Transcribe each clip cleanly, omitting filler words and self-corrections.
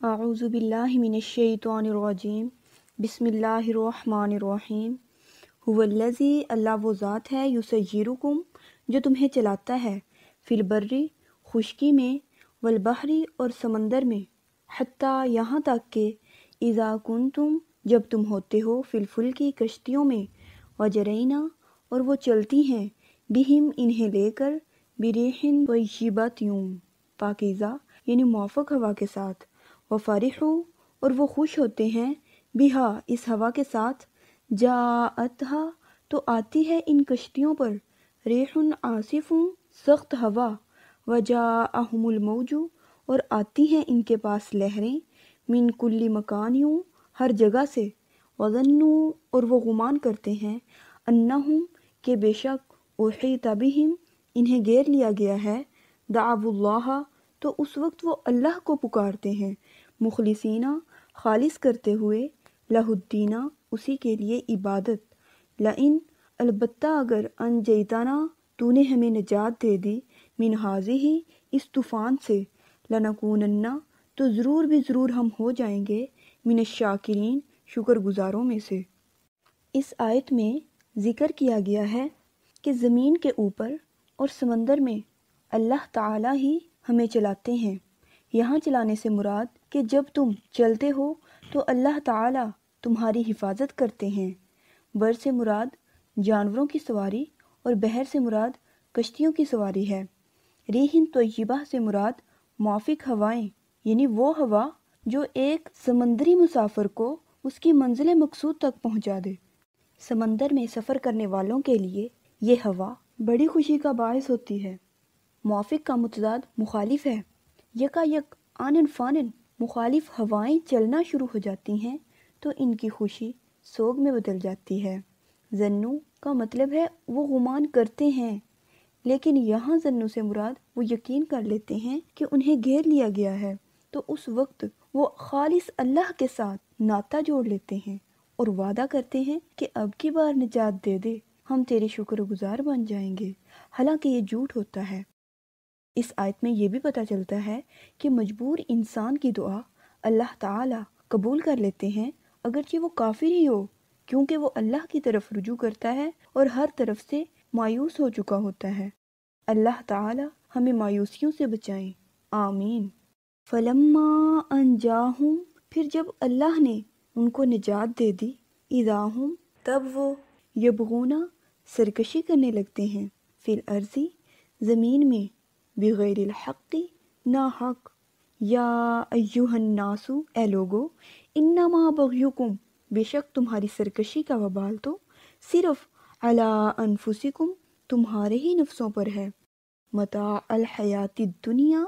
اعوذ باللہ من الشیطان الرجیم بسم اللہ الرحمن الرحیم هو الذی اللہ وہ ذات ہے یسیرکم جو تمہیں چلاتا ہے فی البر خشکی میں والبحر اور سمندر میں حتیٰ یہاں تک کہ اذا کنتم جب تم ہوتے ہو فی الفلک کشتیوں میں وجرینا اور وہ چلتی ہیں بہم انہیں لے کر بریح طیبۃ پاکیزہ یعنی موافق ہوا کے ساتھ وفرحوا اور وہ خوش ہوتے ہیں بہا اس ہوا کے ساتھ جاءتھا تو آتی ہے ان کشتیوں پر ریح عاصف سخت ہوا وجاءہم الموج اور آتی ہیں ان کے پاس لہریں من کل مکان ہر جگہ سے وظنوا اور وہ گمان کرتے ہیں انہم کہ بے شک احیط بہم انہیں گھیر لیا گیا ہے دعوا اللہ تو اس وقت وہ اللہ کو پکارتے ہیں مخلصینہ خالص کرتے ہوئے لہ الدینہ اسی کے لیے عبادت لئن البتہ اگر انجیتنا تو نے ہمیں نجات دے دی من ہذہ اس طوفان سے لنکونن تو ضرور بھی ضرور ہم ہو جائیں گے من الشاکرین شکر گزاروں میں سے۔ اس آیت میں ذکر کیا گیا ہے کہ زمین کے اوپر اور سمندر میں اللہ تعالی ہی ہمیں چلاتے ہیں۔ یہاں چلانے سے مراد کہ جب تم چلتے ہو تو اللہ تعالی تمہاری حفاظت کرتے ہیں۔ بر سے مراد جانوروں کی سواری اور بحر سے مراد کشتیوں کی سواری ہے۔ ریحٍ طیبہ سے مراد موافق ہوائیں یعنی وہ ہوا جو ایک سمندری مسافر کو اس کی منزل مقصود تک پہنچا دے۔ سمندر میں سفر کرنے والوں کے لیے یہ ہوا بڑی خوشی کا باعث ہوتی ہے۔ موافق کا متضاد مخالف ہے۔ یکا یک آنن فانن مخالف ہوائیں چلنا شروع ہو جاتی ہیں تو ان کی خوشی سوگ میں بدل جاتی ہے۔ ظنو کا مطلب ہے وہ گمان کرتے ہیں، لیکن یہاں ظنو سے مراد وہ یقین کر لیتے ہیں کہ انہیں گھیر لیا گیا ہے، تو اس وقت وہ خالص اللہ کے ساتھ ناطہ جوڑ لیتے ہیں اور وعدہ کرتے ہیں کہ اب کی بار نجات دے دے، ہم تیرے شکر گزار بن جائیں گے، حالانکہ یہ جھوٹ ہوتا ہے۔ اس آیت میں یہ بھی پتہ چلتا ہے کہ مجبور انسان کی دعا اللہ تعالی قبول کر لیتے ہیں اگرچہ وہ کافر ہی ہو، کیونکہ وہ اللہ کی طرف رجوع کرتا ہے اور ہر طرف سے مایوس ہو چکا ہوتا ہے۔ اللہ تعالی ہمیں مایوسیوں سے بچائیں، آمین۔ فلما انجاہم پھر جب اللہ نے ان کو نجات دے دی، اذا ہم تب وہ یبغون سرکشی کرنے لگتے ہیں، فی الارض زمین میں، بغیر الحق نا حق، یا ایہا الناس اے لوگو، انما بغیکم بے شک تمہاری سرکشی کا وبال تو صرف علی انفسکم تمہارے ہی نفسوں پر ہے، متاع الحیات الدنیا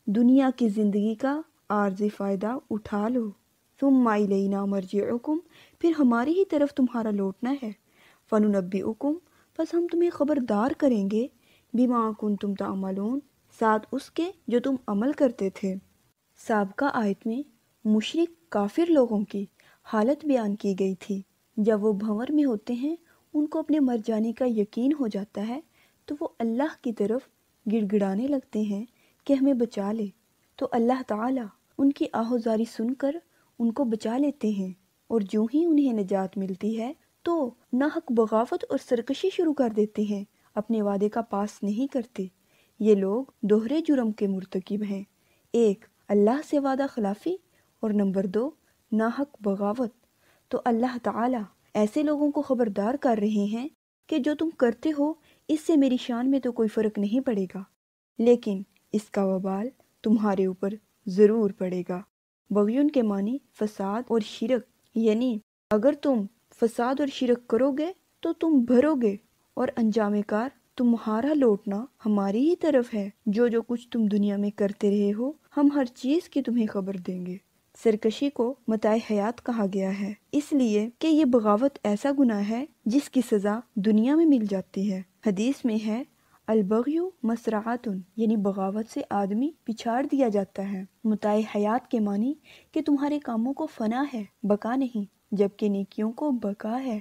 دنیا کی زندگی کا عارضی فائدہ اٹھا لو، ثم الینا مرجعکم پھر ہماری ہی طرف تمہارا لوٹنا ہے، فننبئکم پس ہم تمہیں خبردار کریں گے، بما کنتم تعملون ساتھ اس کے جو تم عمل کرتے تھے۔ سابقہ آیت میں مشرک کافر لوگوں کی حالت بیان کی گئی تھی۔ جب وہ بھنور میں ہوتے ہیں، ان کو اپنے مر جانے کا یقین ہو جاتا ہے تو وہ اللہ کی طرف گڑ گڑانے لگتے ہیں کہ ہمیں بچا لے، تو اللہ تعالی ان کی آہوزاری سن کر ان کو بچا لیتے ہیں، اور جو ہی انہیں نجات ملتی ہے تو ناحق بغاوت اور سرکشی شروع کر دیتے ہیں، اپنے وعدے کا پاس نہیں کرتے۔ یہ لوگ دوہرے جرم کے مرتکب ہیں، ایک اللہ سے وعدہ خلافی اور نمبر 2 ناحق بغاوت۔ تو اللہ تعالی ایسے لوگوں کو خبردار کر رہے ہیں کہ جو تم کرتے ہو اس سے میری شان میں تو کوئی فرق نہیں پڑے گا، لیکن اس کا وبال تمہارے اوپر ضرور پڑے گا۔ بغیون کے معنی فساد اور شرک، یعنی اگر تم فساد اور شرک کرو گے تو تم بھرو گے، اور انجام کار تمہارا لوٹنا ہماری ہی طرف ہے، جو کچھ تم دنیا میں کرتے رہے ہو ہم ہر چیز کی تمہیں خبر دیں گے۔ سرکشی کو متاع حیات کہا گیا ہے اس لیے کہ یہ بغاوت ایسا گناہ ہے جس کی سزا دنیا میں مل جاتی ہے۔ حدیث میں ہے البغی مسرعۃ، یعنی بغاوت سے آدمی پچھاڑ دیا جاتا ہے۔ متاع حیات کے معنی کہ تمہارے کاموں کو فنا ہے، بقا نہیں، جبکہ نیکیوں کو بقا ہے۔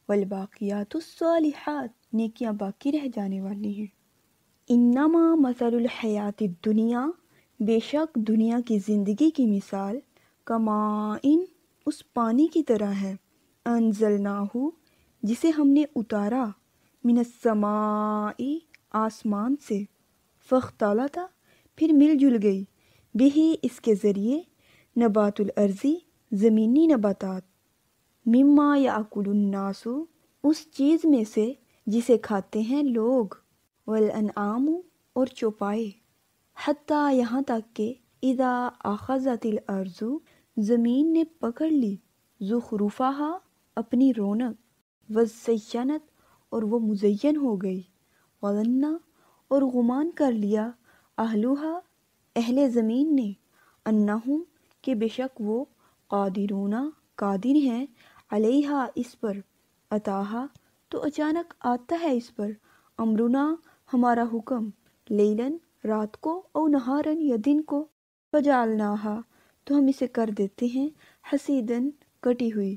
والباقیات الصالحات، نیکیاں باقی رہ جانے والی ہیں۔ انما مثل الحیات الدنیا بے شک دنیا کی زندگی کی مثال کمائن اس پانی کی طرح ہے، انزلناہ جسے ہم نے اتارا، من السماء آسمان سے، فاختلط پھر مل جل گئی، بہی اس کے ذریعے، نبات الارضی زمینی نباتات، مما یاکل الناس اس چیز میں سے جسے کھاتے ہیں لوگ، والانعام اور چوپائے، حتیٰ یہاں تک کہ اذا اخذت الارض زمین نے پکڑ لی، زخرفہا اپنی رونق، وزینت اور وہ مزین ہو گئی، وظن اور گمان کر لیا، اہلہا اہل زمین نے، انہم کہ بے شک وہ، قادرون قادر ہیں، علیہا اس پر، اتاہا تو اچانک آتا ہے اس پر، امرنا ہمارا حکم، لیلن رات کو، او نہارن یا دن کو، فجعلناہا تو ہم اسے کر دیتے ہیں، حسیدن کٹی ہوئی،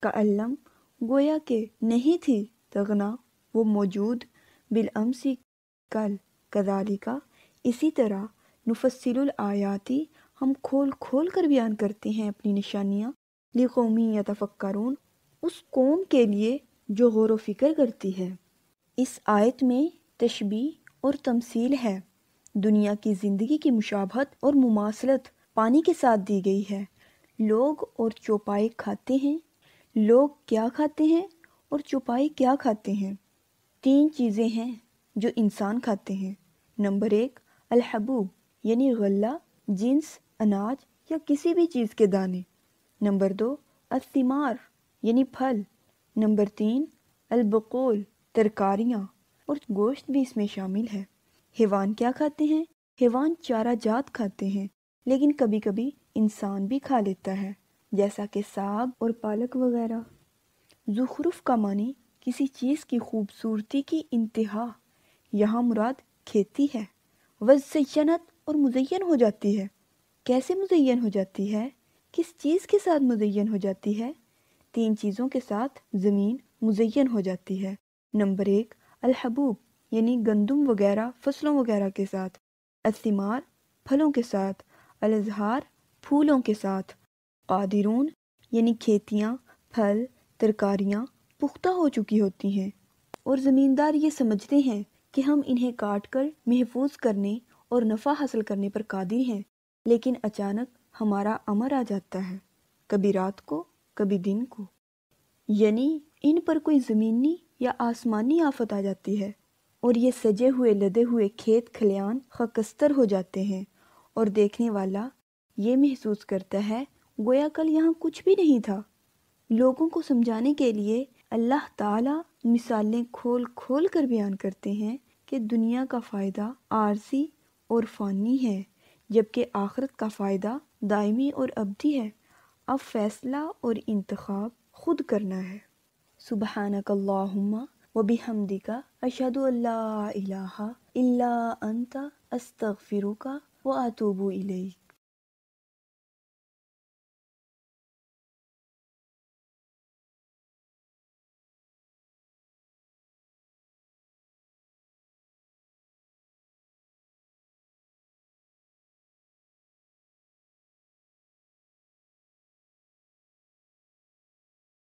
کألم گویا کہ نہیں تھی، تغنا وہ موجود، بالامسی کل، کذالکا اسی طرح، نفصل الآیاتی ہم کھول کھول کر بیان کرتے ہیں اپنی نشانیاں، لقومی یتفکرون اس قوم کے لیے جو غور و فکر کرتی ہے۔ اس آیت میں تشبیہ اور تمثیل ہے، دنیا کی زندگی کی مشابہت اور مماثلت پانی کے ساتھ دی گئی ہے۔ لوگ اور چوپائے کھاتے ہیں، لوگ کیا کھاتے ہیں اور چوپائے کیا کھاتے ہیں؟ 3 چیزیں ہیں جو انسان کھاتے ہیں۔ نمبر 1 الحبوب یعنی غلہ، جنس، اناج یا کسی بھی چیز کے دانے۔ نمبر 2 الثمار یعنی پھل۔ نمبر 3 البقول ترکاریاں، اور گوشت بھی اس میں شامل ہے۔ حیوان کیا کھاتے ہیں؟ حیوان چارہ جات کھاتے ہیں، لیکن کبھی کبھی انسان بھی کھا لیتا ہے، جیسا کہ ساگ اور پالک وغیرہ۔ زخرف کا معنی کسی چیز کی خوبصورتی کی انتہا، یہاں مراد کھیتی ہے۔ وزینت اور مزین ہو جاتی ہے۔ کیسے مزین ہو جاتی ہے؟ کس چیز کے ساتھ مزین ہو جاتی ہے؟ 3 چیزوں کے ساتھ زمین مزین ہو جاتی ہے۔ نمبر 1 الحبوب یعنی گندم وغیرہ فصلوں وغیرہ کے ساتھ، الثمار پھلوں کے ساتھ، الازہار پھولوں کے ساتھ، قادرون یعنی کھیتیاں، پھل، ترکاریاں پختہ ہو چکی ہوتی ہیں، اور زمیندار یہ سمجھتے ہیں کہ ہم انہیں کاٹ کر محفوظ کرنے اور نفع حاصل کرنے پر قادر ہیں، لیکن اچانک ہمارا امر آ جاتا ہے، کبھی رات کو کبھی دن کو، یعنی ان پر کوئی زمینی یا آسمانی آفت آ جاتی ہے، اور یہ سجے ہوئے لدے ہوئے کھیت کھلیان خاکستر ہو جاتے ہیں، اور دیکھنے والا یہ محسوس کرتا ہے گویا کل یہاں کچھ بھی نہیں تھا۔ لوگوں کو سمجھانے کے لیے اللہ تعالیٰ مثالیں کھول کھول کر بیان کرتے ہیں کہ دنیا کا فائدہ عارضی اور فانی ہے، جبکہ آخرت کا فائدہ دائمی اور ابدی ہے۔ اب فیصلہ اور انتخاب خود کرنا ہے۔ سبحانک اللہم وبحمدک اشہد ان لا الہ الا انت استغفرک واتوب الیک۔